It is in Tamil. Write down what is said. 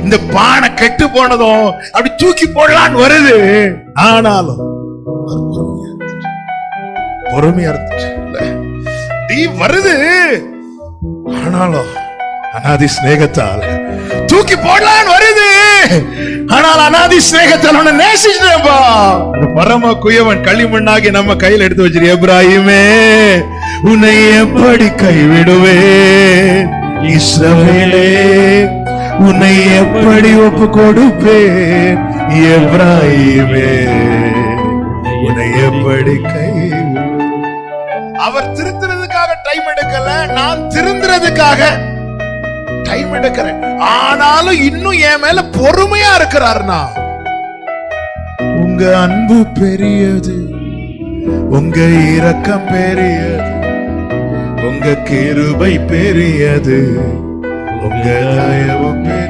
இந்த பானை கெட்டு போனதும் அப்படி தூக்கி போடலான்னு வருது. ஆனாலும் பொறுமையா இருந்துச்சு. தீ வருது, ஆனாலும் அனாதி ஸ்நேகத்தால் தூக்கி போடலான்னு வருது. ஆனால் அனாதி ஸ்நேகத்தால் உன்னை நேசிச்சேன்பா. பரம குயவன் களிமண்ணாகி நம்ம கையில் எடுத்து வச்சிரு. எப்ராஹிமே, உன்னை எப்படி கைவிடுவேன்? இஸ்ரவேலே, உன்னை எப்படி ஒப்பு கொடுப்பேன்? எப்ராஹிமே, உன்னை எப்படி கைவிடுவேன்? அவர் திருத்துறதுக்காக டைம் எடுக்கல, நான் திருந்துறதுக்காக டைம் எடுக்கிறேன். ஆனாலும் இன்னும் என் மேல பொறுமையா இருக்கிறார்னா, உங்க அன்பு பெரியது, உங்க இரக்கம் பெரியது, உங்க கிருபை பெரியது, உங்க தயவு பெரியது.